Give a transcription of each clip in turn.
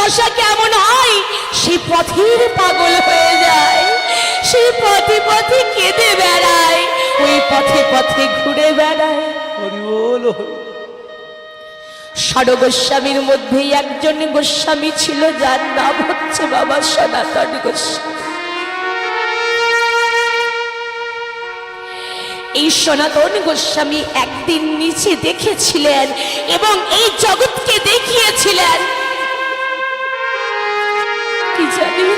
দশা কেমন হয়, সে পথের পাগল হয়ে যায়, সে পথে পথে কেঁদে বেড়ায়, ওই পথে পথে ঘুরে বেড়ায়। ষড় গোস্বামীর মধ্যেই একজন গোস্বামী ছিল, যার নাম হচ্ছে বাবা সনাতন গোস্বামী। এই সনাতন গোস্বামী একদিন নিচে দেখেছিলেন এবং এই জগৎকে দেখিয়েছিলেন কি জানি।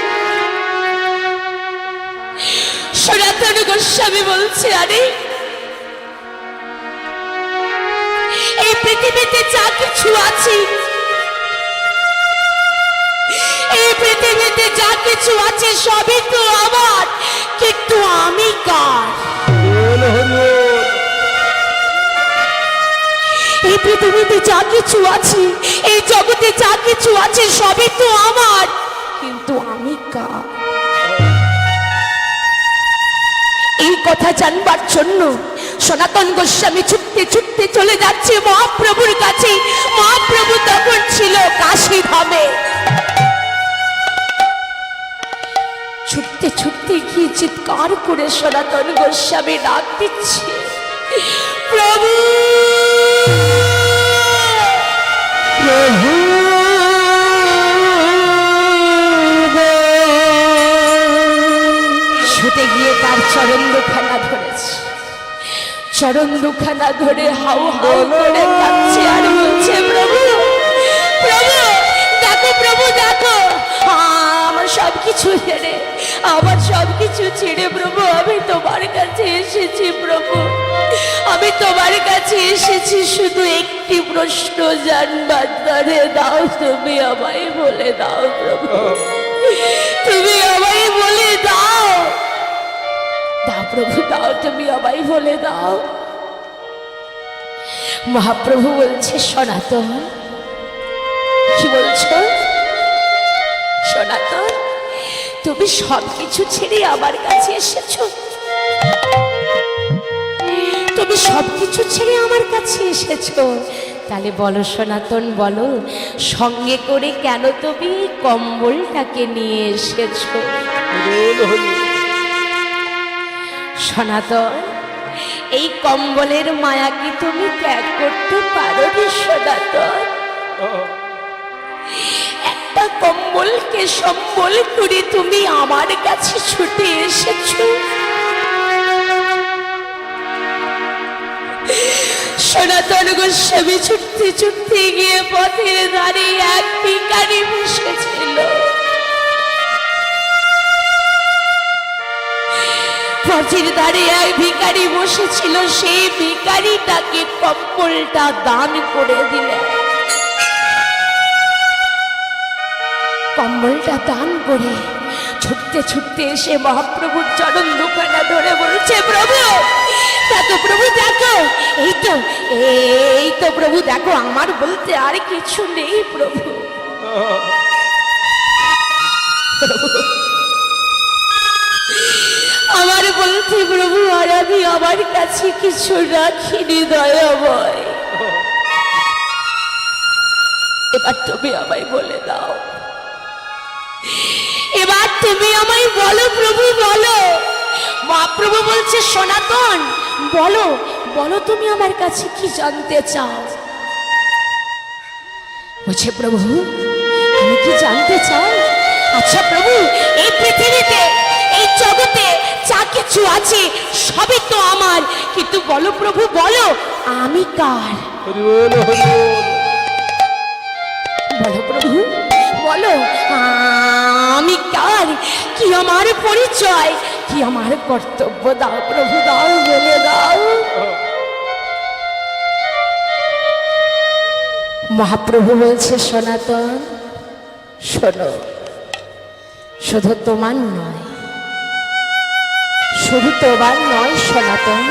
সনাতন গোস্বামী বলছে, আরে এই পৃথিবীতে যা কিছু আছে, এই পৃথিবীতে যা কিছু আছে সবই তো আমার, কিন্তু আমি কার? এই পৃথিবীতে যা কিছু আছে, এই জগতে যা কিছু আছে সবই তো আমার, কিন্তু আমি কার? এই কথা জানবার জন্য সনাতন গোস্বামী ছুটতে ছুটতে চলে যাচ্ছে মহাপ্রভুর কাছে। মহাপ্রভু তখন ছিল কাশী ধামে। ছুটতে ছুটতে গিয়ে চিৎকার করে সনাতন গোস্বামী ডাক দিচ্ছে, প্রভু প্রভু। ছুটে গিয়ে তার চরণ দুখানা ধরেছে, চরণ দুখানা ধরে হাউ হাউ করে কাঁদছে আর বলছে, প্রভু প্রভু দেখো, প্রভু দেখো, আমার সবকিছু ছেড়ে, আমার সবকিছু ছেড়ে প্রভু আমি তোমার কাছে এসেছি। প্রভু আমি তোমার কাছে এসেছি, শুধু একটি প্রশ্ন জানবার ধরে দাও, তুমি আমায় বলে দাও প্রভু, তুমি আমায় বলে দাও, দাও প্রভু দাও, তুমি আমায় বলে দাও। মহাপ্রভু বলছে, সনাতন কি বলছো? সনাতন তুমি সবকিছু ছেড়ে আমার কাছে এসেছো, তুমি সবকিছু ছেড়ে আমার কাছে এসেছো, তাহলে বলো সনাতন বলো, সঙ্গে করে কেন তুমি কম্বলটাকে নিয়ে এসেছো? সনাতন এই কম্বলের মায়া কি তুমি ত্যাগ করতে পারো রে সনাতন? একটা কম্বলকে সম্বল করে তুমি আমার কাছে ছুটে এসেছো। সনাতন গোস্বামী ছুটতে ছুটতে গিয়ে পথের ধারে এক ভিখারি বসেছিল। পথের ধারে এক ভিখারি বসেছিল, সেই ভিখারিটাকে কম্বলটা দান করে দিলেন। কম্বলটা দান করে ছুটতে ছুটতে এসে মহাপ্রভুর চরণ দুখানা ধরে বলছে, প্রভু দেখো, প্রভু দেখো, এই তো প্রভু দেখো, আমার বলতে আর কিছু নেই প্রভু। আমার বলতে প্রভু আর আমি আমার কাছে কিছু রাখিনি দয়াময়, এবার তুমি আমায় বলে দাও, এবার তুমি আমায় বলো প্রভু বলো। মহাপ্রভু বলছে, সনাতন বলো বলো, তুমি আমার কাছে কি জানতে চাও? বলছে, প্রভু আমি কি জানতে চাই? আচ্ছা প্রভু, এই পৃথিবীতে এই জগতে যা কিছু আছে সবই তো আমার, কিন্তু বলো প্রভু বলো, আমি কার? বলো প্রভু বলো, আমি কার? কি আমার পরিচয়, কি আমার কর্তব্য? দাও প্রভু দাও, বলে দাও। মহাপ্রভু বলছে, সনাতন শোনো, শুধু তোমার নয়, শুধু তোমার নয় সনাতন,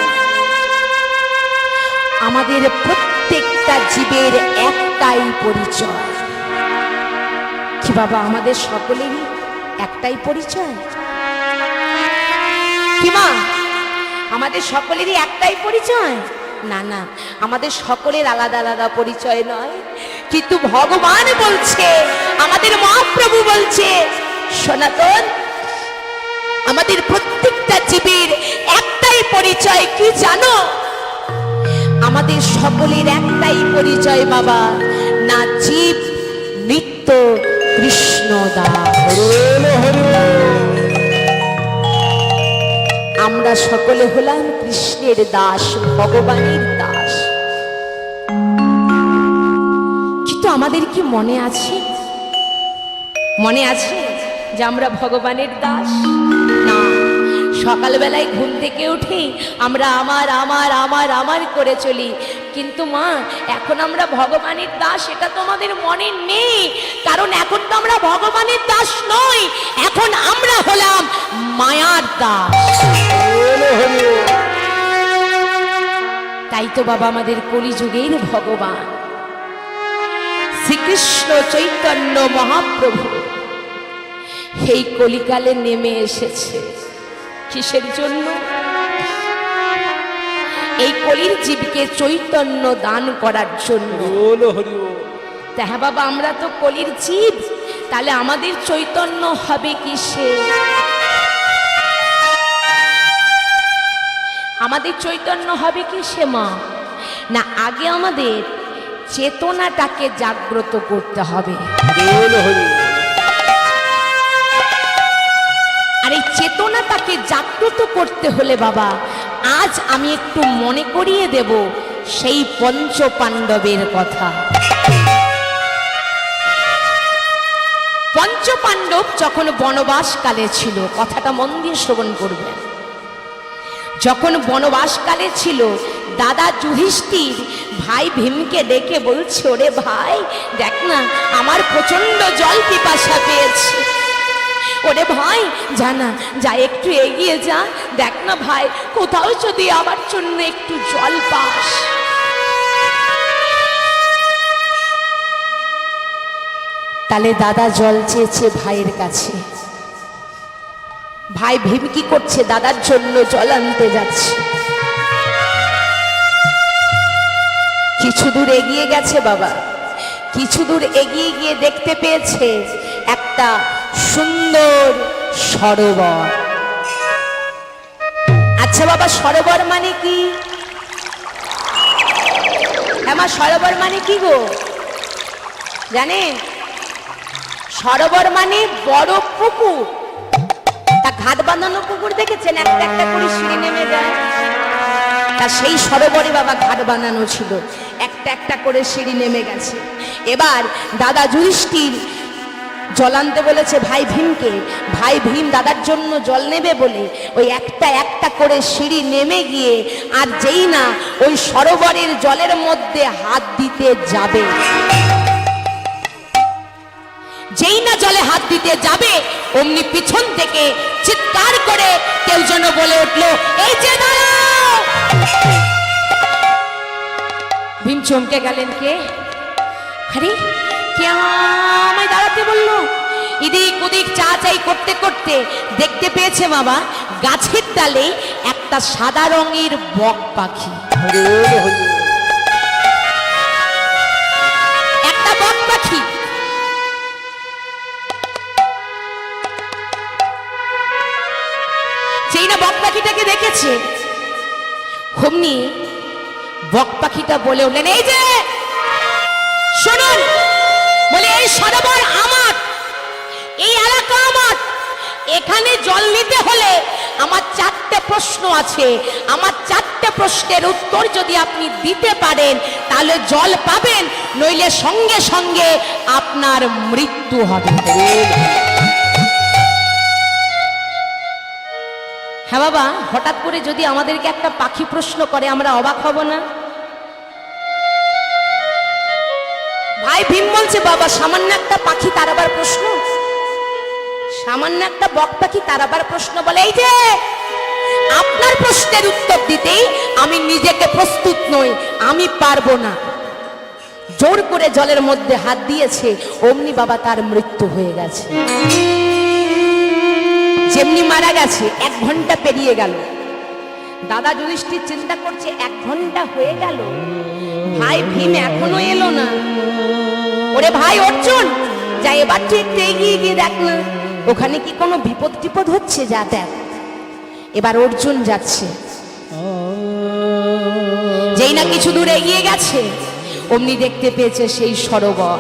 আমাদের প্রত্যেকটা জীবের একটাই পরিচয়। কি বাবা, আমাদের সকলেরই একটাই পরিচয়? কি মা, আমাদের সকলেরই একটাই পরিচয়? না না, আমাদের সকলের আলাদা আলাদা পরিচয় নয়, কিন্তু ভগবান বলছে আমাদের মহাপ্রভু বলছে, সনাতন, আমাদের প্রত্যেকটা জীবের একটাই পরিচয়, কি জানো? আমাদের সকলের একটাই পরিচয় বাবা, না জীব নিত্য কৃষ্ণ দাস। আমরা সকলে হলাম কৃষ্ণের দাস, ভগবানের দাস। কিন্তু আমাদের কি মনে আছে, মনে আছে যে আমরা ভগবানের দাস? না, সকালবেলায় ঘুম থেকে উঠে আমরা আমার আমার আমার আমার করে চলি, কিন্তু মা এখন আমরা ভগবানের দাস এটা তো আমাদের মনে নেই, কারণ এখন তো আমরা ভগবানের দাস নই, এখন আমরা হলাম মায়ার দাস। তাই তো বাবা আমাদের কলিযুগের ভগবান শ্রীকৃষ্ণ চৈতন্য মহাপ্রভু এই কলিকালে নেমে এসেছে। কিসের জন্য? এই কলির জীবকে চৈতন্য দান করার জন্য। তা হ্যাঁ বাবা, আমরা তো কলির জীব, তাহলে আমাদের চৈতন্য হবে কিসে? আমাদের চৈতন্য হবে কিসে মা? না, আগে আমাদের চেতনাটাকে জাগ্রত করতে হবে। আর এই চেতনাটাকে জাগ্রত করতে হলে বাবা, আজ আমি একটু মনে করিয়ে দেব সেই পঞ্চ পাণ্ডবের কথা। পঞ্চ পাণ্ডব যখন বনবাসকালে ছিল, কথাটা মন দিয়ে শ্রবণ করবেন, যখন বনবাসকালে ছিল, দাদা যুধিষ্ঠির ভাই ভীমকে ডেকে বলছে, ওরে ভাই দেখ না, আমার প্রচন্ড জল পিপাসা পেয়েছে। ওরে ভাই জানা যা, একটু এগিয়ে যা, দেখ না ভাই কোথাও যদি আমার জন্য একটু জল পাস। তাহলে দাদা জল চেয়েছে ভাইয়ের কাছে। ভাই ভীম কি করছে? দাদার জন্য জল আনতে যাচ্ছে। কিছু দূর এগিয়ে গেছে বাবা, কিছু দূর এগিয়ে গিয়ে দেখতে পেয়েছে একটা সুন্দর সরোবর। আচ্ছা বাবা, সরোবর মানে কি? হ্যাঁ, সরোবর মানে কি গো জানে? সরোবর মানে বড় পুকুর। তা ঘাট বাঁধানো পুকুর দেখেছেন, একটা একটা করে সিঁড়ি নেমে যায়? তা সেই সরোবরে বাবা ঘাট বানানো ছিল, একটা একটা করে সিঁড়ি নেমে গেছে। এবার দাদা যুধিষ্ঠির জল আনতে বলেছে ভাই ভীমকে। ভাই ভীম দাদার জন্য জল নেবে বলে ওই একটা একটা করে সিঁড়ি নেমে গিয়ে, আর যেই না ওই সরোবরের জলের মধ্যে হাত দিতে যাবে, যেই না জলে হাত দিতে যাবে, অমনি পিছন থেকে চিৎকার করে কেউ যেন বলে উঠলো, এই যে দাঁড়াও। ভীম চমকে গেলেন, কে? আরে কে আমায় দাঁড়াতে বললো? এদিক ওদিক চাই করতে করতে দেখতে পেয়েছে বাবা, গাছের ডালে একটা সাদা রঙের বক পাখি। একটা বক পাখি। যেই না বক পাখিটাকে দেখেছে, অমনি বক পাখিটা বলে উঠলেন, এই যে শুনুন, বলে এই সরোবর আমার, এই এলাকা আমার, এখানে জল নিতে হলে আমার চারটে প্রশ্ন আছে। আমার চারটে প্রশ্নের উত্তর যদি আপনি দিতে পারেন তাহলে জল পাবেন, নইলে সঙ্গে সঙ্গে আপনার মৃত্যু হবে। হ্যাঁ বাবা, হঠাৎ করে যদি আমাদেরকে একটা পাখি প্রশ্ন করে আমরা অবাক হব না? ভাই ভীম বলছে, বাবা সামান্য একটা পাখি তার আবার প্রশ্ন, সামান্য একটা বক পাখি তার আবার প্রশ্ন। বলে এই যে আপনার প্রশ্নের উত্তর দিতেই আমি নিজেকে প্রস্তুত নই, আমি পারবো না। জোর করে জলের মধ্যে হাত দিয়েছে, অমনি বাবা তার মৃত্যু হয়ে গেছে। যেমনি মারা গেছে, 1 ঘন্টা পেরিয়ে গেল। দাদা যুধিষ্ঠির চিন্তা করছে 1 ঘন্টা হয়ে গেল, ভাই ভীম এখনো এলো না। ওরে ভাই অর্জুন, যাই এবার তুই একটু এগিয়ে গিয়ে দেখ না ওখানে কি কোনো বিপদ টিপদ হচ্ছে, যা দেখ। এবার অর্জুন যাচ্ছে, যেই না কিছু দূর এগিয়ে গেছে অমনি দেখতে পেয়েছে সেই সরোবর।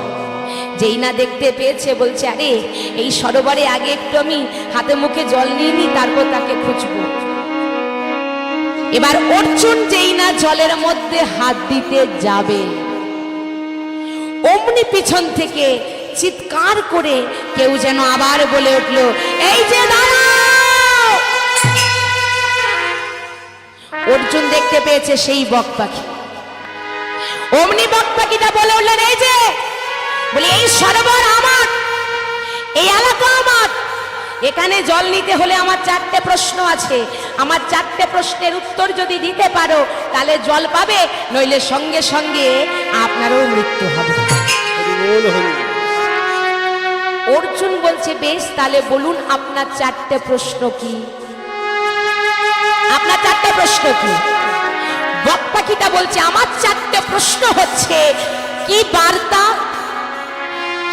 যেই না দেখতে পেয়েছে বলছে, আরে এই সরোবরে আগে একটু আমি হাতে মুখে জল নিয়ে নিই, তারপর তাকে খুঁজবো। এবার অর্জুন যেই না জলের মধ্যে হাত দিতে যাবে অমনি পিছন থেকে চিৎকার করে কেউ যেন আবার বলে উঠলো, এই যে দাঁড়াও। অর্জুন দেখতে পেয়েছে সেই বক পাখি। অমনি বক পাখিটা বলে উঠলেন, এই যে বলি এই সরোবর আমার, এই এলাকা আমার, এখানে জল নিতে হলে আমার 4টে প্রশ্ন আছে। আমার 4টে প্রশ্নের উত্তর যদি দিতে পারো তাহলে জল পাবে, নইলে সঙ্গে সঙ্গে আপনারও মৃত্যু হবে। অর্জুন বলছে, বেশ তাহলে বলুন আপনার 4টে প্রশ্ন কি? আপনার 4টে প্রশ্ন কি? বক পাখিটা বলছে, আমার 4টে প্রশ্ন হচ্ছে, কি বার্তা,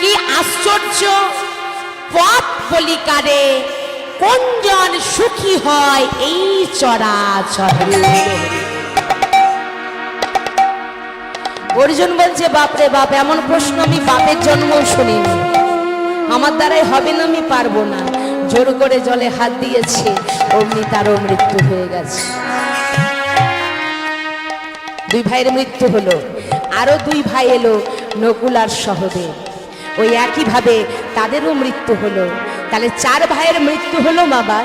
কি আশ্চর্য পথ বলিকারে কোনজন সুখী হয় এই চরাচরে। অর্জুন বলছে, বাপরে বাপ, এমন প্রশ্ন আমি বাপের জন্মও শুনিনি, আমার দ্বারাই হবে না, আমি পারবো না। জোর করে জলে হাত দিয়েছে, অমনি তারও মৃত্যু হয়ে গেছে। 2 ভাইয়ের মৃত্যু হলো। আরো 2 ভাই এলো, নকুল আর সহদেব, ওই একই ভাবে তাদেরও মৃত্যু হলো। তাহলে 4 ভাইয়ের মৃত্যু হলো বাবা,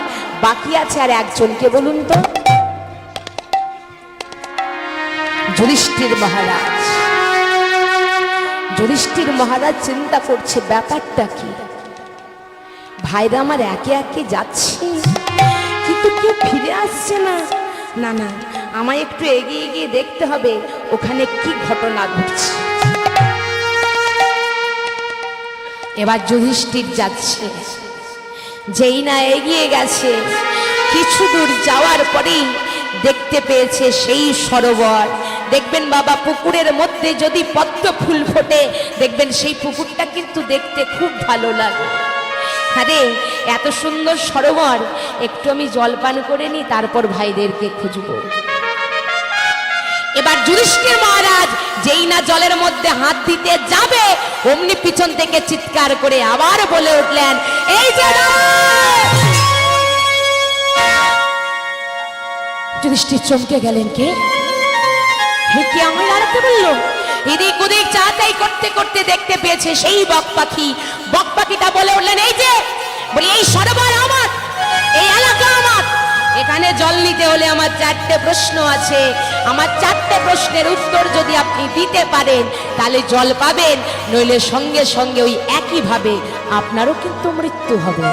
বাকি আছে আর একজনকে বলুন তো? যুধিষ্ঠির মহারাজ। যুধিষ্ঠির মহারাজ চিন্তা করছে, ব্যাপারটা কি? ভাইরা আমার একে একে যাচ্ছে, কিন্তু কেউ ফিরে আসছে না। না না, আমায় একটু এগিয়ে গিয়ে দেখতে হবে ওখানে কি ঘটনা ঘটছে। এবার যুধিষ্ঠির যাচ্ছে, যেই না এগিয়ে গেছে কিছু দূর যাওয়ার পরেই দেখতে পেয়েছে সেই সরোবর। দেখবেন বাবা, পুকুরের মধ্যে যদি পদ্ম ফুল ফোটে দেখবেন সেই পুকুরটা কিন্তু দেখতে খুব ভালো লাগে। আরে এত সুন্দর সরোবর, একটু আমি জলপান করে নি, তারপর ভাইদেরকে খুঁজবো। এবার যুধিষ্ঠির মহারাজ যেই না জলের মধ্যে হাত দিতে যাবে অমনি পিছন থেকে চিৎকার করে আবার বলে উঠলেন, এই যে। যুধিষ্ঠির চমকে গেলেন, কে কে আমায় দাঁড়াতে বললো? এদিক ওদিক চাতাই করতে করতে দেখতে পেয়েছে সেই বক পাখি। বক পাখিটা বলে উঠলেন, এই যে বলি এই সরোবর আমার, এই এলাকা আমার, এখানে জল নিতে হলে আমার 4টে প্রশ্ন আছে। আমার 4টে প্রশ্নের উত্তর যদি আপনি দিতে পারেন তাহলে জল পাবেন, নইলে সঙ্গে সঙ্গে ওই একই ভাবে আপনারও কিন্তু মৃত্যু হবে।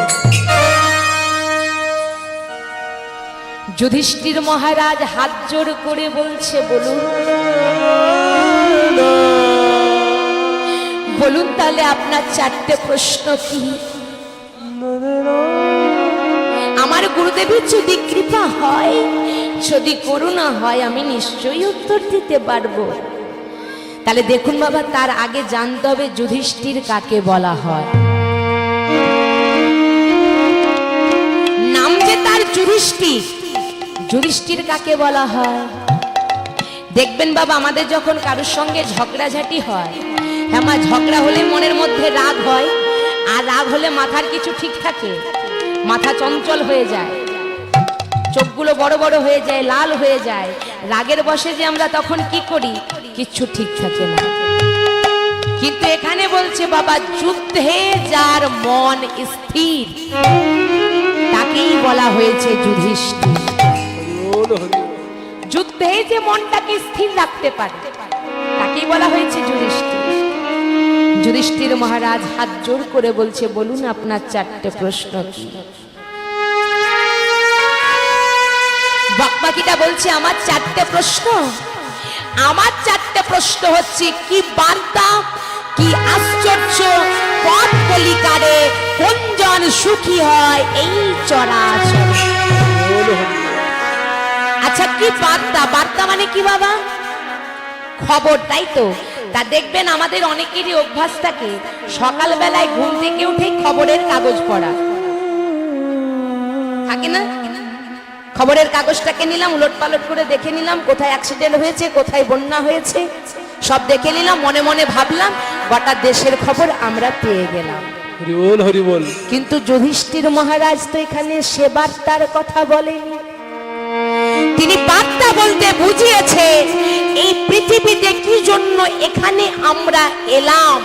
যুধিষ্ঠির মহারাজ হাত জোড় করে বলছে, বলুন বলুন তাহলে আপনার 4টে প্রশ্ন কি? আমার গুরুদেবের যদি কৃপা হয়, যদি করুণা হয়, আমি নিশ্চয়ই উত্তর দিতে পারবো। তাহলে দেখুন বাবা, তার আগে জানতে হবে যুধিষ্ঠির কাকে বলা হয়। নাম যে তার যুধিষ্ঠির। যুধিষ্ঠির কাকে বলা হয়? দেখবেন বাবা, আমাদের যখন কারোর সঙ্গে ঝগড়াঝাটি হয়, হ্যাঁ মা, ঝগড়া হলে মনের মধ্যে রাগ হয়, আর রাগ হলে মাথার কিছু ঠিক থাকে, মাথা চঞ্চল হয়ে যায়, চোখগুলো বড় বড় হয়ে যায়, লাল হয়ে যায়। রাগের বশে যে আমরা তখন কি করি, কিচ্ছু ঠিক থাকে না। কিন্তু এখানে বলছে বাবা, যুদ্ধে যার মন স্থির তাকেই বলা হয়েছে যুধিষ্ঠির। যুদ্ধে যে মনটাকে স্থির রাখতে পারে তাকেই বলা হয়েছে যুধিষ্ঠির। যুধিষ্ঠির মহারাজ হাত জোর করে বলছে, বলুন আপনার 4টে প্রশ্ন কি? বক পাখিটা বলছে, আমার 4টে প্রশ্ন, আমার 4টে প্রশ্ন হচ্ছে, কি বার্তা, কি আশ্চর্য পথ কলিকারে কোনজন সুখী হয় এই চরাচরে। আচ্ছা, কি বার্তা? বার্তা মানে কি বাবা? খবর, তাই তো? তা দেখবেন আমাদের অনেকেরই অভ্যাস থাকে সকালবেলায় ঘুম থেকে উঠে খবরের কাগজ পড়া থাকে না। খবরের কাগজটাকে নিলাম, উলটপালট করে দেখে নিলাম কোথায় অ্যাক্সিডেন্ট হয়েছে, কোথায় বন্যা হয়েছে, সব দেখে নিলাম, মনে মনে ভাবলাম গোটা দেশের খবর আমরা পেয়ে গেলাম। হরি বল, হরি বল। কিন্তু যুধিষ্ঠির মহারাজ তো এখানে সে বার্তার কথা বলেনি। তিনি বার্তা বলতে বুঝিয়েছে এই পৃথিবীতে কি জন্য এখানে আমরা এলাম,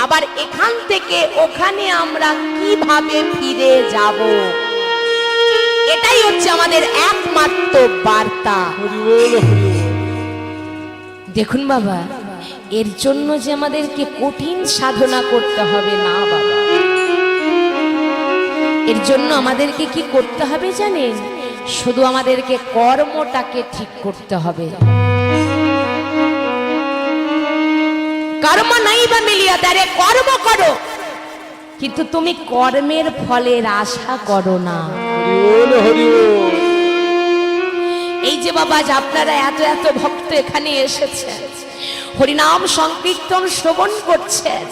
আবার এখান থেকে ওখানে আমরা কিভাবে ফিরে যাব। এটাই হচ্ছে আমাদের একমাত্র বার্তা। হরি বল, হরি বল। দেখুন বাবা, এর জন্য যে আমাদেরকে কঠিন সাধনা করতে হবে না বাবা, এর জন্য আমাদেরকে কি করতে হবে জানেন? শুধু আমাদেরকে কর্মটাকে ঠিক করতে হবে। কর্ম নাই বা মিলিয়া তারে, কর্ম করো, কিন্তু তুমি কর্মের ফলের আশা করো না। হরি বল, হরি বল। এই যে বাবা, আজ আপনারা এত এত ভক্ত এখানে এসেছেন, হরিনাম সংকীর্তন শ্রবণ করছেন,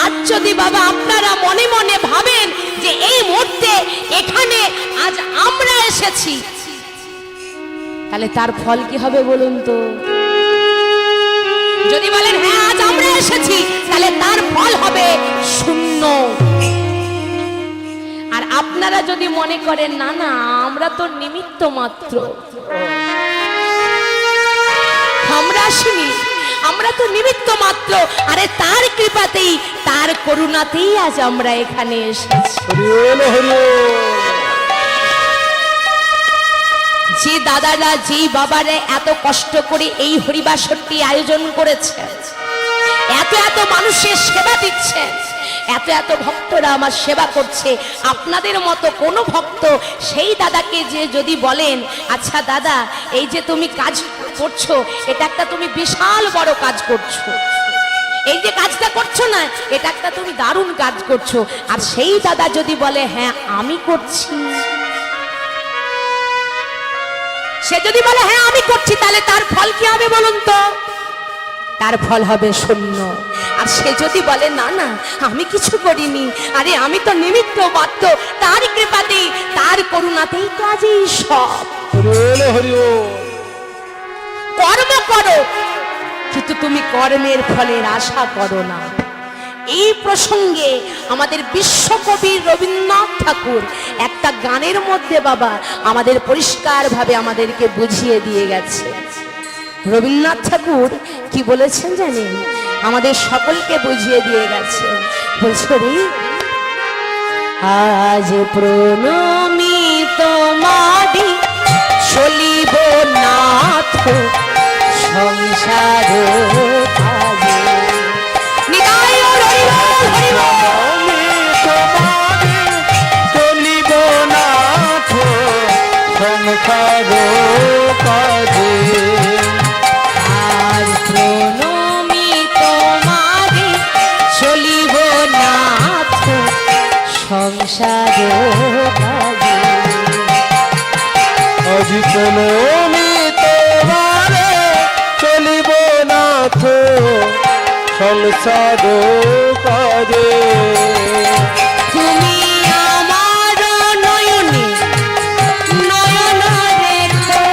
আজ যদি বাবা আপনারা মনে মনে ভাবেন যে এই মুহূর্তে এখানে আজ আমরা এসেছি, তাহলে তার ফল কি হবে বলুন তো? যদি বলেন হ্যাঁ আজ আমরা এসেছি, তাহলে তার ফল হবে শূন্য। আর আপনারা যদি মনে করেন না না আমরা তো নিমিত্ত মাত্র, আমরা আসিনি, আমরা তো নিমিত্ত মাত্র, আরে তার কৃপাতেই তার করুণাতেই আজ আমরা এখানে এসেছি। হরি বল, হরি বল। যে দাদারা, যেই বাবারা এত কষ্ট করে এই হরিবাসরটি আয়োজন করেছে, এত এত মানুষের সেবা দিচ্ছে, এত এত ভক্তরা আমার সেবা করছে, আপনাদের মতো কোনো ভক্ত সেই দাদাকে যে যদি বলেন আচ্ছা দাদা এই যে তুমি কাজ করছো, এটা একটা তুমি বিশাল বড় কাজ করছো, এই যে কাজটা করছো না এটা একটা তুমি দারুণ কাজ করছো, আর সেই দাদা যদি বলে হ্যাঁ আমি করছি, সে যদি বলে হ্যাঁ আমি করছি, তাহলে তার ফল কি হবে বলুন তো? তার ফল হবে শূন্য। আর সে যদি বলে না না আমি কিছু করিনি, আরে আমি তো নিমিত্ত মাত্র, তার কৃপাতেই তার করুণাতেই তো আজ এই সব। হরি বল, হরি বল। কর্ম করো, কিন্তু তুমি কর্মের ফলের আশা করো না। এই প্রসঙ্গে আমাদের বিশ্বকবি রবীন্দ্রনাথ ঠাকুর একটা গানের মধ্যে বাবা আমাদের পরিষ্কারভাবে আমাদেরকে বুঝিয়ে দিয়ে গেছে। রবীন্দ্রনাথ ঠাকুর কি বলেছেন জানেন? আমাদের সকলকে বুঝিয়ে দিয়ে গেছে। বলছো রে আজ প্রণমি তোমারি চলিব নাথ সংসার কাজে। নিতাই হরি বল, হরি বল। আমি তোমারে চলিব নাথ সংসার কাজে। আজ প্রণমি তোমারি চলিব নাথ সংসার কাজে। আজ প্রণমি তোমারে চলিব নাথ সংসার কাজে। তুমি আমার নয়নে নয়ন রেখো,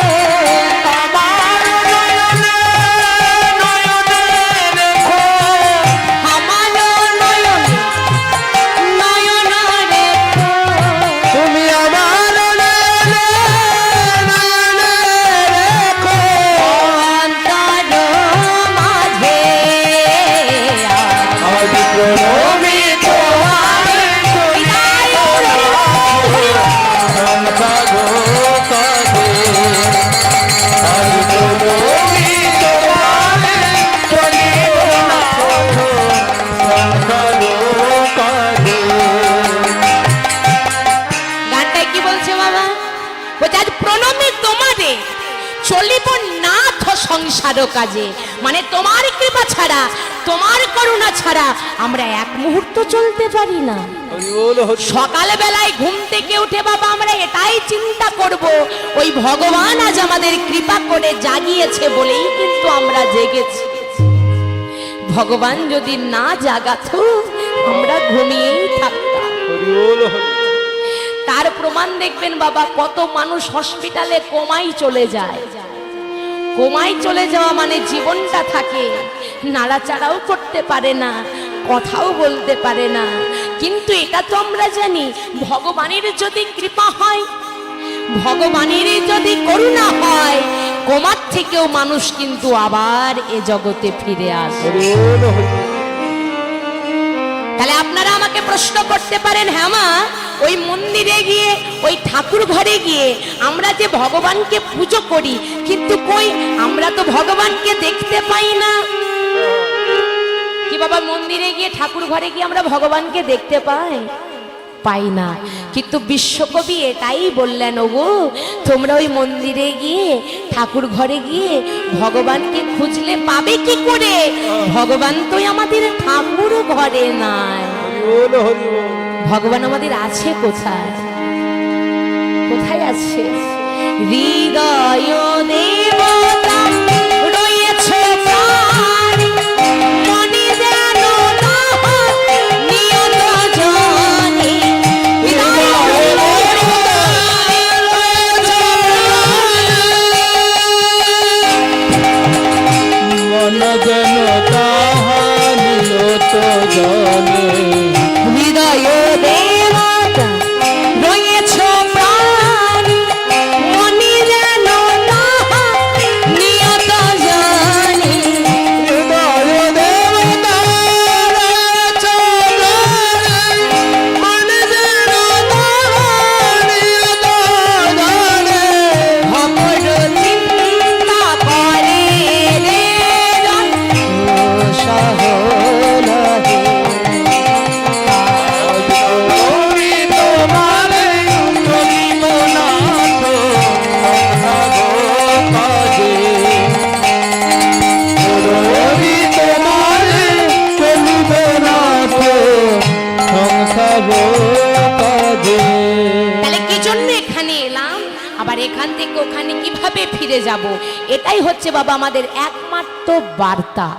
আমার নয়নে নয়নে রেখো। আমার নয়নে নয়ন রেখো। তুমি আমার নয়নে নয়নে রেখো। অন্তর মাঝে আজ প্রণমি তোমারে চলিব নাথ সংসার কাজে। আজ প্রণমি তোমারে চলিব নাথ সংসার কাজে। গানটায় কি বলছে বাবা? বলছে আজ প্রণমি তোমারে চলিব নাথ সংসার কাজে, মানে তোমার কৃপা ছাড়া, তোমার করুণা ছাড়া আমরা এক মুহূর্ত চলতে পারি না। হরি বল, হরি বল। সকাল বেলায় ঘুম থেকে উঠে বাবা আমরা এটাই চিন্তা করব ওই ভগবান আজ আমাদের কৃপা করে জাগিয়েছে বলেই কিন্তু আমরা জেগেছি। ভগবান যদি না জাগাতো আমরা ঘুমিয়েই থাকতাম। হরি বল হরি। তার প্রমাণ দেখবেন বাবা, কত মানুষ হসপিটালে কোমায় চলে যায়। কোমায় চলে যাওয়া মানে জীবনটা থাকে, নাড়াচাড়াও করতে পারে না, কথাও বলতে পারে না। কিন্তু এটা তো আমরা জানি, ভগবানের যদি কৃপা হয়, ভগবানের যদি করুণা হয়, কোমার থেকেও মানুষ কিন্তু আবার এ জগতে ফিরে আসে। হরি বল হরি। তাহলে আপনারা আমাকে প্রশ্ন করতে পারেন, হ্যাঁ মা, ওই মন্দিরে গিয়ে, ওই ঠাকুর ঘরে গিয়ে আমরা যে ভগবানকে পুজো করি, কিন্তু কই আমরা তো ভগবানকে দেখতে পাই না। কি বাবা, মন্দিরে গিয়ে ঠাকুর ঘরে গিয়ে আমরা ভগবানকে দেখতে পাই না। কিন্তু বিশ্বকবি এটাই বললেন, ওগো তোমরা ওই মন্দিরে গিয়ে, ঠাকুর ঘরে গিয়ে ভগবানকে খুঁজলে পাবে কি করে? ভগবান তো আমাদের ঠাকুর ঘরে নাই। হরি বল হরি বল। ভগবান আমাদের আছে কোথায়? কোথায় আছে? হৃদয় দেবতা রয়েছে প্রাণ, মনে যেন তাহার নিয়ত জানি। হৃদয় দেবতা রয়েছে মন যেন তাহার নিয়ত জানে। হৃদয় দেবতা রয়েছে প্রাণ, মনে যেন তাহার নিয়ত জানি। হৃদয় দেবতা রয়েছে প্রাণ, মন যেন তাহার নিয়ত জানে। ভমর চিন্তা করে রে জন সহলহে। রবি তোমারে চলিব নাথ সংসার কাজে। রবি তোমারে চলিব নাথ সংসার কাজে। তাহলে কি জন্য এখানে এলাম, আবার এখান থেকে ওখানে কিভাবে ফিরে যাব, এটাই হচ্ছে বাবা আমাদের একমাত্র বার্তা।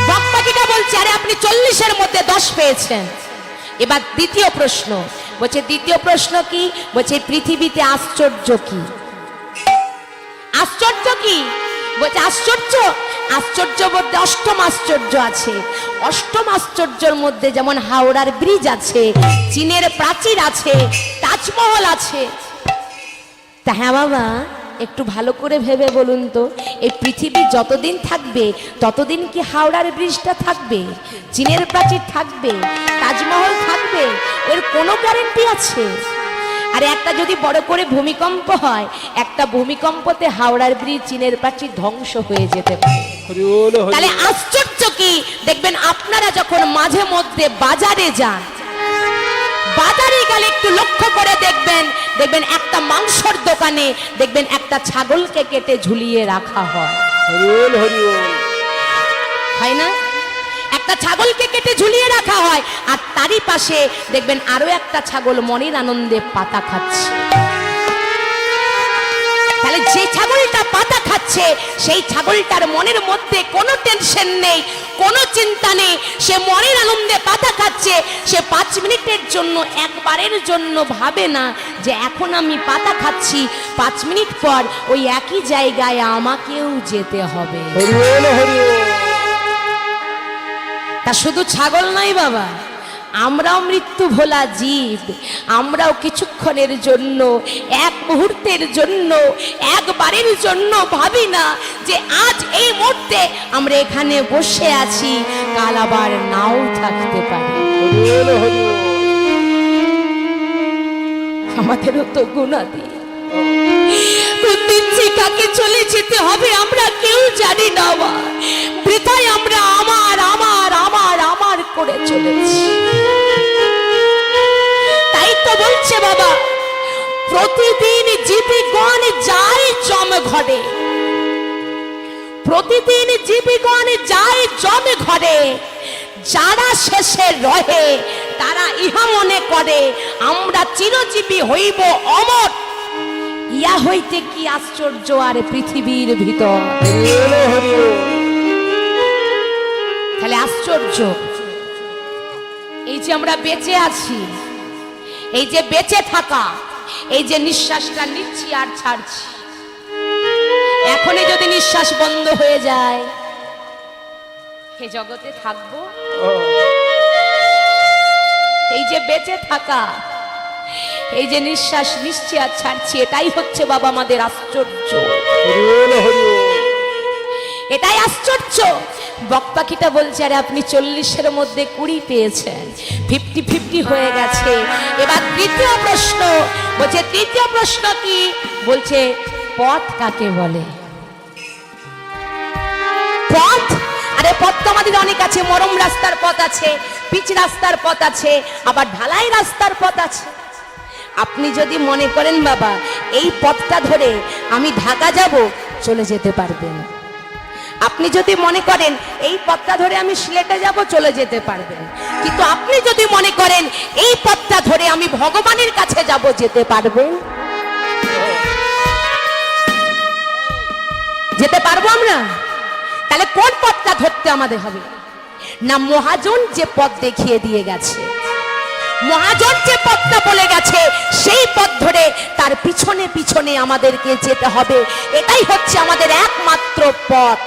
বক্তাকিটা বলছে, আরে আপনি 40-এর মধ্যে 10 পেয়েছেন। এবার দ্বিতীয় প্রশ্ন বলছে, দ্বিতীয় প্রশ্ন কি বলছে, পৃথিবীতে আশ্চর্য কি? আশ্চর্য কি বলছে? আশ্চর্য, আশ্চর্য বলতে অষ্টম আশ্চর্য আছে। অষ্টম আশ্চর্যের মধ্যে যেমন হাওড়ার ব্রিজ আছে, চীনের প্রাচীর আছে, তাজমহল আছে। তা হ্যাঁ বাবা, একটু ভালো করে ভেবে বলুন তো, এই পৃথিবী যতদিন থাকবে ততদিন কি হাওড়ার ব্রিজটা থাকবে, চীনের প্রাচীর থাকবে, তাজমহল থাকবে? এর কোনো গ্যারেন্টি আছে? আর একটা যদি বড় করে ভূমিকম্প হয়, একটা ভূমিকম্পতে হাওড়ার ব্রিজ, চীনের প্রাচীর ধ্বংস হয়ে যেতে পারে। হরি বল হরি। তাহলে আশ্চর্য কি? দেখবেন আপনারা যখন মাঝে মধ্যে বাজারে যান, বাজারে গেলে একটু লক্ষ্য করে দেখবেন, দেখবেন একটা মাংসর দোকানে দেখবেন একটা ছাগলকে কেটে ঝুলিয়ে রাখা হয়, হরি বল হরি বল। হয় না? একটা ছাগলকে কেটে ঝুলিয়ে রাখা হয়, আর তারই পাশে দেখবেন আরো একটা ছাগল মনের আনন্দে পাতা খাচ্ছে। তাহলে যে ছাগলটা পাতা খাচ্ছে, সেই ছাগলটার মনের মধ্যে কোনো টেনশন নেই, কোনো চিন্তা নেই, সে মনের আনন্দে পাতা খাচ্ছে। সে 5 মিনিটের জন্য, একবারের জন্য ভাবে না যে এখন আমি পাতা খাচ্ছি, 5 মিনিট পর ওই একই জায়গায় আমাকেও যেতে হবে। হরি বল হরি বল। তা শুধু ছাগল নাই বাবা, আমরাও মৃত্যু ভোলা জীব। আমরাও কিছুক্ষণের জন্য, এক মুহূর্তের জন্য, একবারের জন্য ভাবি না যে আজ এই মুহূর্তে আমরা এখানে বসে আছি, কাল আবার নাও থাকতে পারি। হরি বল হরি বল। আমাদেরও তো গুণাদি, কোন দিন যে কাকে চলে যেতে হবে আমরা কেউ জানি না। বৃথায় আমরা আমার আমার আমার আমার করে চলেছি। তাই তো বলছে বাবা, প্রতিদিন জীবিগণ যায় জম ঘরে, প্রতিদিন জীবিগণ যায় জম ঘরে। যারা শেষে রহে তারা ইহা মনে করে আমরা চিরজীবী হইব অমর। ইয়া হইতে কি আশ্চর্য আর পৃথিবীর ভিতর। তাহলে আশ্চর্য, এই যে আমরা বেঁচে আছি, এই যে বেঁচে থাকা, এই যে নিঃশ্বাসটা নিচ্ছি আর ছাড়ছি, এখনই যদি নিঃশ্বাস বন্ধ হয়ে যায়, এ জগতে থাকবো? এই যে বেঁচে থাকা, এই যে নিঃশ্বাস নিচ্ছি আর ছাড়ছি, এটাই হচ্ছে বাবা আমাদের আশ্চর্য। এটাই আশ্চর্য। বকপাখিটা বলছে, আরে আপনি 40-এর মধ্যে 20 পেয়েছেন, 50-50 হয়ে গেছে। এবার তৃতীয় প্রশ্ন, বলছে তৃতীয় প্রশ্ন কি? বলছে পথ কাকে বলে? পথ? আরে পথ তো আমাদের অনেক আছে, মরম রাস্তার পথ আছে, পিচ রাস্তার পথ আছে, আবার ঢালাই রাস্তার পথ আছে। আপনি যদি মনে করেন বাবা এই পথটা ধরে আমি ঢাকা যাব, চলে যেতে পারবেন। আপনি যদি মনে করেন এই পথটা ধরে আমি সিলেটে যাব, চলে যেতে পারবেন। কিন্তু আপনি যদি মনে করেন এই পথটা ধরে আমি ভগবানের কাছে যাব, যেতে পারবেন? যেতে পারবো আমরা? তাহলে কোন পথটা ধরতে আমাদের হবে? না, মহাজন যে পথ দেখিয়ে দিয়ে গেছে, মহাজন যে পথটা বলে গেছে, সেই পথ ধরে তার পিছনে পিছনে আমাদেরকে যেতে হবে। এটাই হচ্ছে আমাদের একমাত্র পথ।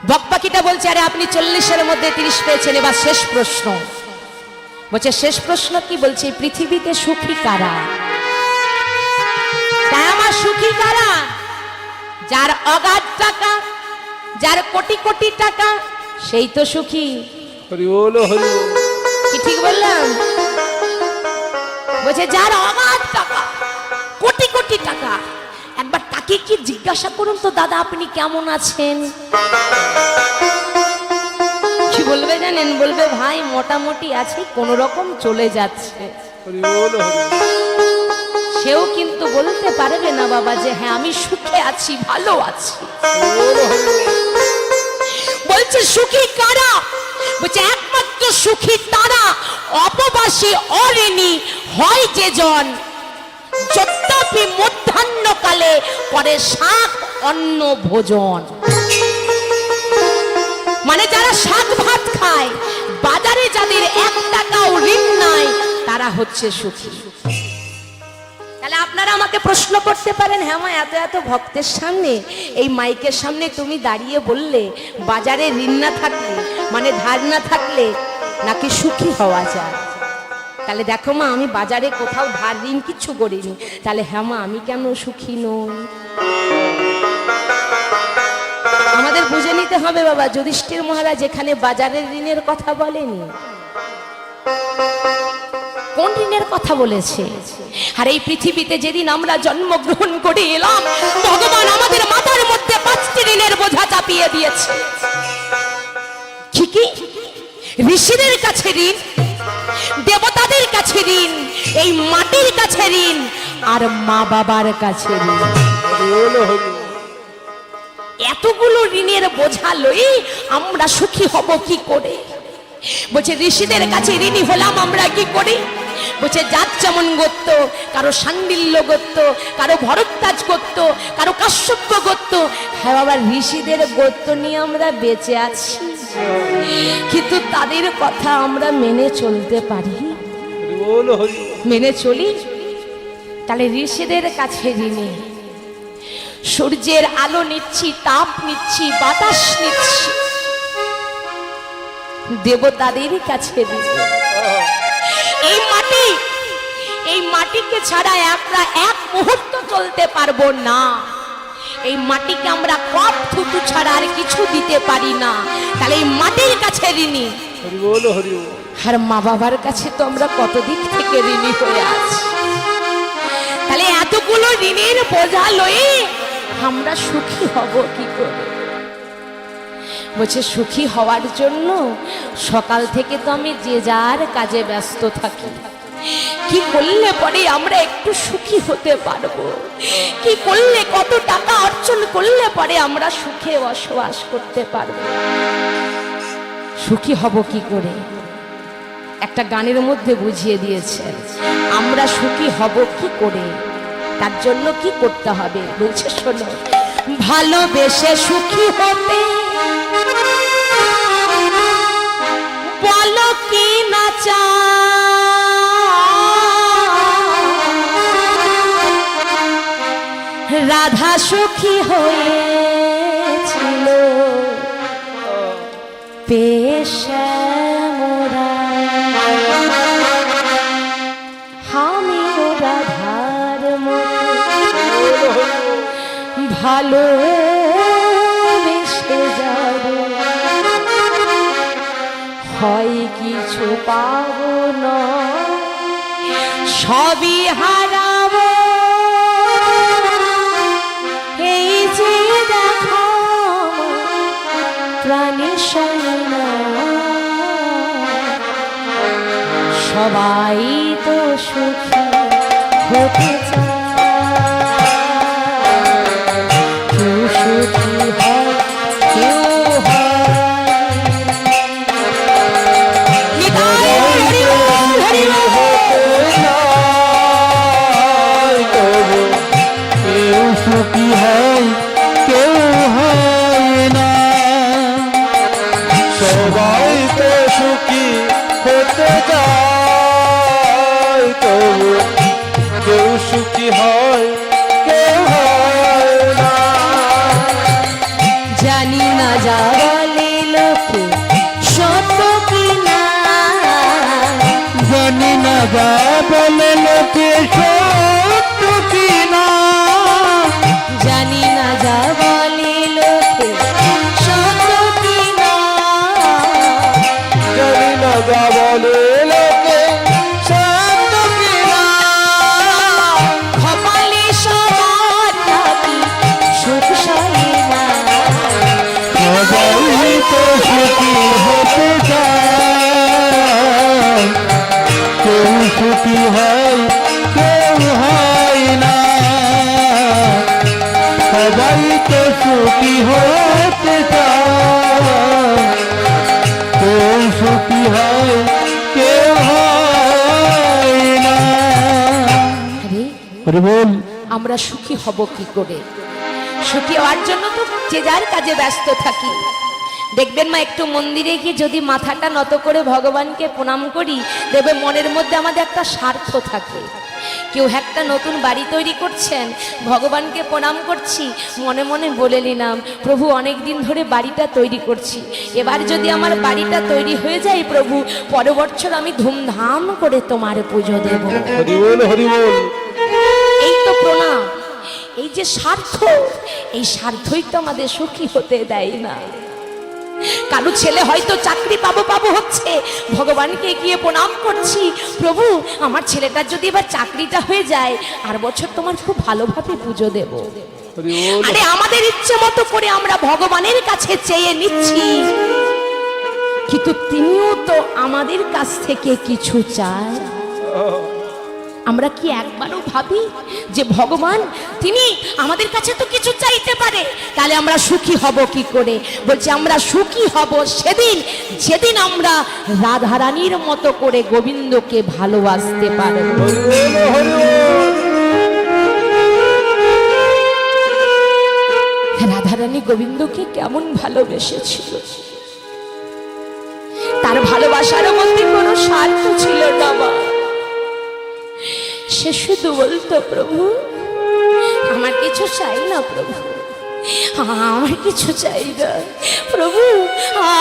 বকপাখিটা বলছে, আরে আপনি 40-এর মধ্যে 30 পেয়েছেন, এবার শেষ প্রশ্ন। বলছে শেষ প্রশ্ন কি? বলছে পৃথিবীতে সুখী কারা? তাই আমার সুখী কারা? যার অগাধ টাকা, যার কোটি কোটি টাকা, সেই তো সুখী। কি ঠিক বললাম? বলছে যার অগাধ টাকা, কোটি কোটি টাকা, একবার তাকে কি জিজ্ঞাসা করুন তো, দাদা আপনি কেমন আছেন? কি বলবে জানেন? বলবে ভাই মোটামুটি আছে, কোন রকম চলে যাচ্ছে। সেও কিন্তু বলতে পারবে না বাবা যে হ্যাঁ আমি সুখে আছি, ভালো আছি। বলছে সুখী কারা? বলছে একমাত্র সুখী তারা, অপবাসী অঋণী হয় যে জন, যদ্যপি মধ্যাহ্নকালে করে শাক অন্ন ভোজন। মানে যারা শাক ভাত খায়, বাজারে যাদের 1 টাকাও ঋণ নাই, তারা হচ্ছে সুখী। তাহলে আপনারা আমাকে প্রশ্ন করতে পারেন, হ্যাঁ মা এত এত ভক্তের সামনে, এই মাইকের সামনে তুমি দাঁড়িয়ে বললে বাজারে ঋণ না থাকলে, মানে ধার না থাকলে নাকি সুখী হওয়া যায়। তাহলে দেখো মা আমি বাজারে কোথাও ধার ঋণ কিচ্ছু করিনি, তাহলে হ্যাঁ মা আমি কেন সুখী নই? আমাদের বুঝে নিতে হবে বাবা, যুধিষ্ঠির মহারাজ এখানে বাজারের ঋণের কথা বলেনি। কোন ঋণের কথা বলেছে? আর এই পৃথিবীতে যেদিন আমরা জন্মগ্রহণ করে এলাম, ভগবান আমাদের মাথার মধ্যে 5টি ঋণের বোঝা চাপিয়ে দিয়েছে। কি? ঋষিদের কাছে ঋণ, দেবতাদের কাছে ঋণ, এই মাটির কাছে ঋণ, আর মা বাবার কাছে ঋণ। এতগুলো ঋণের বোঝা লই আমরা সুখী হব কি করে? বলছে ঋষিদের কাছে ঋণী হলাম আমরা কি করে? বলছে যার যেমন গোত্র, কারো শাণ্ডিল্য গোত্র, কারো ভরদ্বাজ গোত্র, কারো কাশ্যপ গোত্র। হ্যাঁ বাবা ঋষিদের গোত্র নিয়ে আমরা বেঁচে আছি, কিন্তু তাদের কথা আমরা মেনে চলতে পারি? মেনে চলি? তাহলে ঋষিদের কাছে ঋণী, সূর্যের আলো নিচ্ছি, তাপ নিচ্ছি, বাতাস নিচ্ছি, দেবতাদের কাছে ঋণী। এই মাটিকে ছাড়া আমরা 1 মুহূর্ত চলতে পারবো না। এই মাটিকে আমরা কপ থুতু ছাড়া আর কিছু দিতে পারি না। তাহলে এই মাটির কাছে ঋণী। আর মা বাবার কাছে তো আমরা কত দিক থেকে ঋণী হয়ে আছি। তাহলে এতগুলো ঋণের বোঝা লয়ে আমরা সুখী হব কি করে? বলছে সুখী হওয়ার জন্য সকাল থেকে তো আমি যে যার কাজে ব্যস্ত থাকি। কি করলে পরে আমরা একটু সুখী হতে পারবো? কি করলে, কত টাকা অর্জন করলে পরে আমরা সুখে বসবাস করতে পারবো? সুখী হব কি করে? একটা গানের মধ্যে বুঝিয়ে দিয়েছেন আমরা সুখী হব কি করে, তার জন্য কি করতে হবে। বলছে শোনো, ভালোবেসে সুখী হতে বলো কি না চায়। রাধা সুখী হয়েছিল পেশা মোরা, আমিও রাধার মতো ভালো বেসে যাব, হয় কিছু পাবো না সবই হারাবো। এই যে দেখো প্রাণের সঙ্গে সবাই তো সুখী হতে চায়, কেউ সুখী হয় কেউ সুখী হয় কেউ হয় না, সবাই তো সুখী হতে চায়, তবু কেউ সুখী হয় কেউ হয় না। জানি না যা বলে লোকে সত্য কিনা, জানি না যা বলে লোকে সত্য কিনা, জানি না যা বলে লোকে সত্য কিনা, জানি না যা বলে লোকে সত্য কিনা, কপালে সবার নাকি সুখ সয় না, সবাই তো সুখী হতে চায়, কেউ সুখী হয় কেউ হয় না, সবাই তো সুখী হতে চায়, কেউ সুখী হয় কেউ হয় না। আরে বল, আমরা সুখী হব কি করে? সুখী হওয়ার জন্য তো যে যার কাজে ব্যস্ত থাকি। দেখবেন মা, একটু মন্দিরে গিয়ে যদি মাথাটা নত করে ভগবানকে প্রণাম করি, দেখবে মনের মধ্যে আমাদের একটা স্বার্থ থাকে। কেউ একটা নতুন বাড়ি তৈরি করছেন, ভগবানকে প্রণাম করছি, মনে মনে বলে নিলাম, প্রভু অনেক দিন ধরে বাড়িটা তৈরি করছি, এবার যদি আমার বাড়িটা তৈরি হয়ে যায় প্রভু, পরের বছর আমি ধুমধাম করে তোমার পুজো দেব। হরি বল হরি বল। এই তো প্রণাম, এই যে স্বার্থ, এই স্বার্থই তো আমাদের সুখী হতে দেয় না। কারো ছেলে হয়তো চাকরি পাবো পাবো হচ্ছে, ভগবানকে গিয়ে প্রণাম করছি, প্রভু আমার ছেলেটার যদি এবার চাকরিটা হয়ে যায়, আর বছর তোমার খুব ভালোভাবে পুজো দেব। হরি বল। আরে আমাদের ইচ্ছে মতো করে আমরা ভগবানের কাছে চেয়ে নিচ্ছি, কিন্তু তিনিও তো আমাদের কাছ থেকে কিছু চায়। আমরা কি একবারও ভাবি যে ভগবান তিনি আমাদের কাছে তো কিছু চাইতে পারে, তাহলে আমরা সুখী হব কি করে? বলছি আমরা সুখী হব সেদিন যেদিন আমরা রাধারানীর মতো করে গোবিন্দকে ভালোবাসতে পারব। হরি বল হরি বল। রাধারানী গোবিন্দকে কেমন ভালোবেসেছিল, তার ভালোবাসার মধ্যে কোনো স্বার্থ ছিল না মা। সে শুধু বলতো, প্রভু আমার কিছু চাই না, প্রভু আমার কিছু চাই না, প্রভু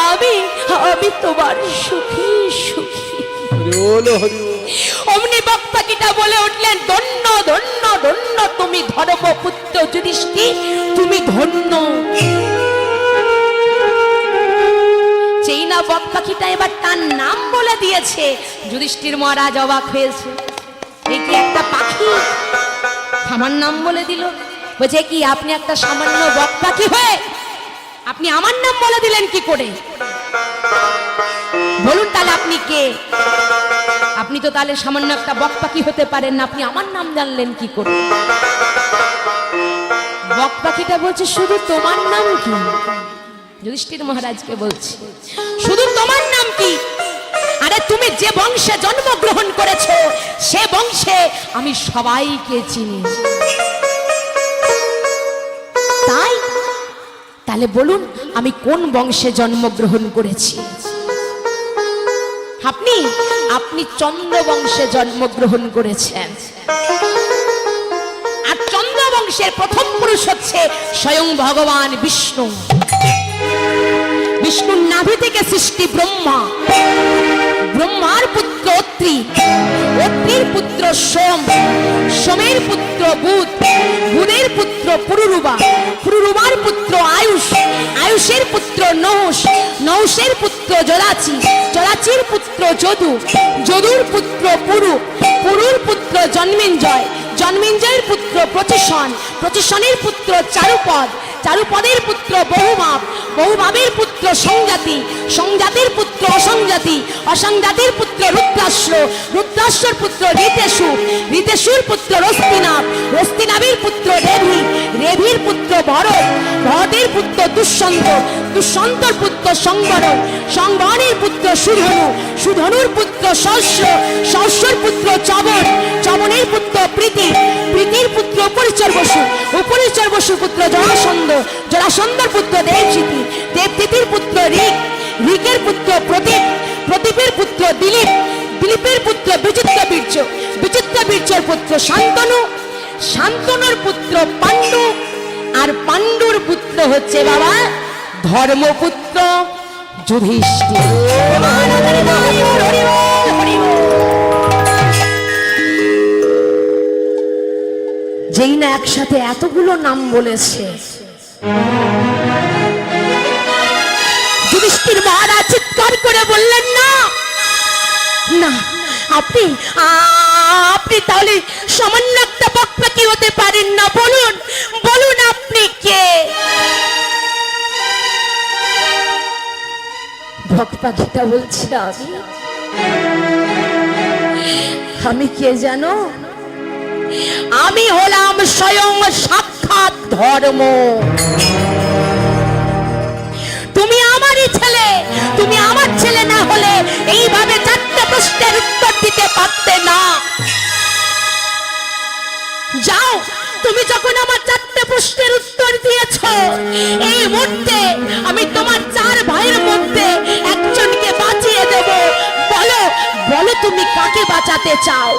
আমি আমি তোমার সুখী সুখী। হরি বল হরি বল। অমনি বাপ্পাকিটা বলে উঠলেন, ধন্য ধন্য ধন্য তুমি ধর্মপুত্র যুধিষ্ঠির, তুমি ধন্য। যেই না বক পাখিটা এবার তার নাম বলে দিয়েছে, যুধিষ্ঠির মহারাজ অবাক হয়েছে, এ কি একটা পাখি আমার নাম বলে দিল? বলছে কি আপনি একটা সামান্য বক পাখি হয়ে আপনি আমার নাম বলে দিলেন কি করে? বলুন তাহলে আপনি কে? আপনি তো তাহলে সামান্য একটা বক পাখি হতে পারেন না, আপনি আমার নাম জানলেন কি করে? বক পাখিটা বলছে, শুধু তোমার নাম কি? যুধিষ্ঠির মহারাজকে বলছে, শুধু তোমার নাম কি? আরে তুমি যে বংশে জন্মগ্রহণ করেছো সে বংশে আমি সবাইকে চিনি, তাই তাহলে বলুন আমি কোন বংশে জন্মগ্রহণ করেছি? আপনি আপনি চন্দ্র বংশে জন্মগ্রহণ করেছেন। আর চন্দ্র বংশের প্রথম পুরুষ হচ্ছে স্বয়ং ভগবান বিষ্ণু। বিষ্ণুর নাভি থেকে সৃষ্টি ব্রহ্মা, ব্রহ্মার পুত্র অত্রি, অত্রির পুত্র সোম, সোমের পুত্র বুধ, বুধের পুত্র পুরুরুবা, পুরুরুবার পুত্র আয়ুষ, আয়ুষের পুত্র নহুষ, নহুষের পুত্র জরাচি, জরাচির পুত্র যদু, যদুর পুত্র পুরু, পুরুর পুত্র জন্মেঞ্জয়, জন্মেঞ্জয়ের পুত্র প্রতিশন, প্রতিশনের পুত্র চারুপদ, চারুপদের পুত্র বহুমাপ, বহুমাপের পুত্র সংজাতি, সংজাতির পুত্র অসংজাতি, অসংজাতির পুত্র রুদ্রাশ্র, রুদ্রাশ্রর পুত্র ঋতেশু, ঋতেশুর পুত্র রস্তিনাভ, রস্তিনাভের পুত্র রেভি, রেভির পুত্র ভরত, ভরতের পুত্র দুষ্যন্ত, দুষ্যন্তর পুত্র সংবরণ, সংবরণের পুত্র সুধনু, সুধনুর পুত্র সহস্র, সহস্রর পুত্র চবন, চবনের পুত্র প্রীতি, প্রীতির পুত্র উপরিচর বসু, উপরিচর বসু পুত্র জরাসন্ধ, জরাসন্ধর পুত্র দেবজিতি, দেবজিতির পুত্র ঋক, ঋকের পুত্র প্রদীপ, প্রদীপের পুত্র দিলীপ, দিলীপের পুত্র বিচিত্র বীর্য, বিচিত্র বীর্যের পুত্র শান্তনু, শান্তনুর পুত্র পাণ্ডু, আর পাণ্ডুর পুত্র হচ্ছে বাবা ধর্মপুত্র যুধিষ্ঠির। যেই না একসাথে এতগুলো নাম বলেছে, যুধিষ্ঠির মহারাজ চিৎকার করে বললেন না না, আপনি আপনি তাহলে সামান্য একটা বকপাকি হতে পারেন না। বলুন বলুন আপনি কে? বকপাকিটা বলছে আমি কে জানো? আমি হলাম স্বয়ং সাক্ষাৎ ধর্ম। তুমি আমারই ছেলে, তুমি আমার ছেলে না হলে এইভাবে চারটে প্রশ্নের উত্তর দিতে পারতে না। যাও, তুমি যখন আমার চারটে প্রশ্নের উত্তর দিয়েছ, এই মুহূর্তে আমি তোমার চার ভাইয়ের মধ্যে একজনকে বাঁচিয়ে দেব। বলো বলো তুমি কাকে বাঁচাতে চাও?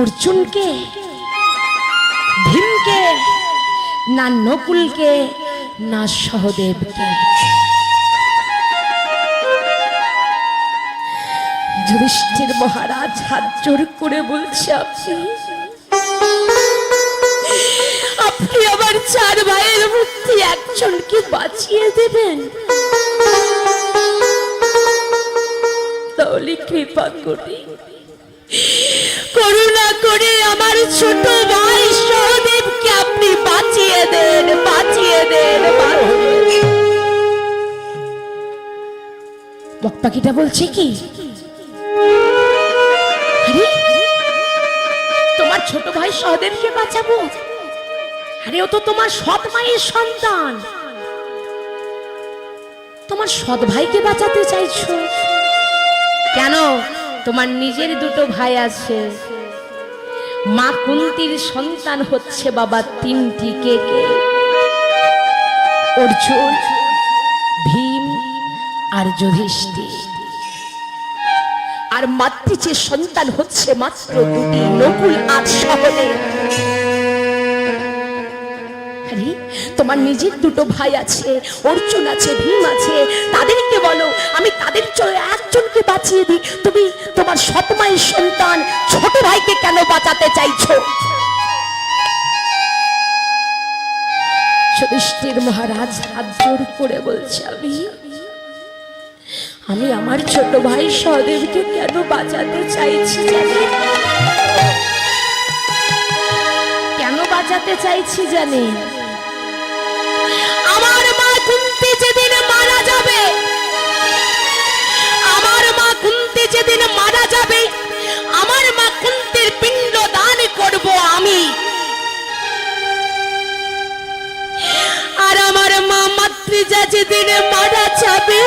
অর্জুনকে, ভীমকে, না নকুলকে, না সহদেবকে? যুধিষ্ঠির মহারাজ হাত জোর করে বলছে আপনি আমার চার ভাইয়ের মধ্যে একজনকে বাঁচিয়ে দেবেন? তাহলে কৃপা করে করুণা করে আমার ছোট ভাই সহদেবকে আপনি বাঁচিয়ে দেন, বাঁচিয়ে দেন। বকপাকিটা বলছে কি, আরে তোমার ছোট ভাই সহদেবকে বাঁচাবো? আরে ও তো তোমার সৎ মায়ের সন্তান, তোমার সৎ ভাইকে বাঁচাতে চাইছো কেন? তোমার নিজের দুটো ভাই আছে, মা কুন্তির সন্তান হচ্ছে বাবা তিনটি। কে কে? অর্জুন, ভীম আর যুধিষ্ঠির। আর মাতৃচের সন্তান হচ্ছে মাত্র দুটি, নকুল আর সহদেব। তোমার নিজের দুটো ভাই আছে, অর্জুন আছে, ভীম আছে, তাদেরকে বলো আমি তাদের একজনকে বাঁচিয়ে দিই। তুমি তোমার সৎ মায়ের সন্তান ছোট ভাইকে কেন বাঁচাতে চাইছো? যুধিষ্ঠির মহারাজ হাত জোর করে বলছে আমি আমার ছোট ভাই সহদেবকে কেন বাঁচাতে চাইছি জানি? কেন বাঁচাতে চাইছি জানি? আমার মা কুন্তি যেদিন মারা যাবে, আমার মা কুন্তি যেদিন মারা যাবে, আমার মা কুন্তির পিণ্ড দান করব আমি। আর আমার মা মাতৃজা যেদিন মারা যাবে,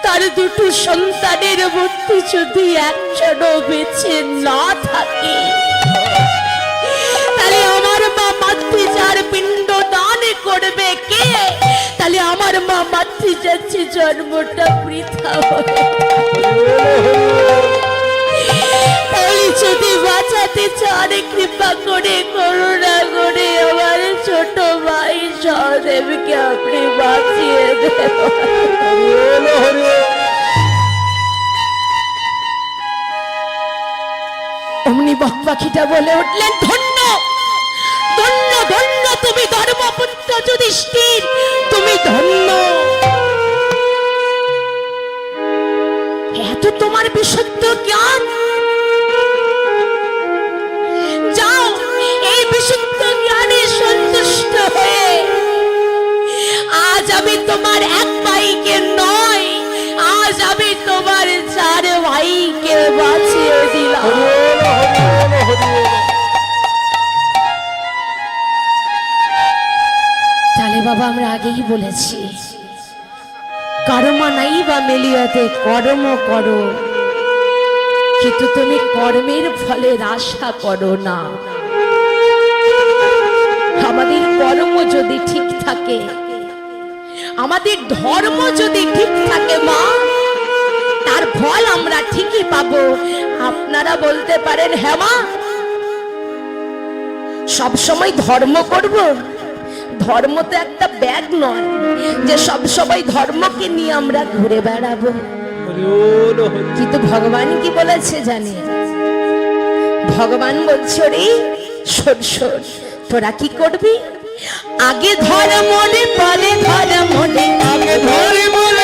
তার দুটো সন্তানের মধ্যে যদি একজনও বেঁচে না থাকে, তাহলে আমার মা মাতৃজার করবে কে? তাহলে আমার মা মাতৃ যাচ্ছে জন্মটা বৃথা হবে। তাহলে যদি বাঁচাতে চান কৃপা করে করুণা করে আমার ছোট ভাই সহদেবকে আপনি বাঁচিয়ে দেন। অমনি বক পাখিটা বলে উঠলেন, ধন্য ধন্য ধন্য তুমি ধর্মপুত্র যুধিষ্ঠির, তুমি ধন্য। এত তোমার বিশুদ্ধ জ্ঞান, যাও এই বিশুদ্ধ জ্ঞানে সন্তুষ্ট হয়ে আজ আমি তোমার এক ভাইকে নয়, আজ আমি তোমার 4 ভাইকে বাঁচিয়ে দিলাম। তাহলে বাবা আমরা আগেই বলেছি, কর্মা নাই বা মেলিয়াতে কর্ম করো, কিন্তু তুমি কর্মের ফলের আশা করো না। আমাদের কর্ম যদি ঠিক থাকে, আমাদের ধর্ম যদি ঠিক থাকে মা, তার ফল আমরা ঠিকই পাবো। আপনারা বলতে পারেন, হ্যাঁ মা সব সময় ধর্ম করব? ধর্ম তো একটা ব্যাগ নয় যে সব সময় ধর্মকে নিয়ে আমরা ঘুরে বেড়াবো। কিন্তু ভগবান কি বলেছে জানে? ভগবান বলছে, রে শোন শোন, তোরা কি করবি? আগে ধর্ম রে পরে ধর্ম রে, আগে ধর্ম রে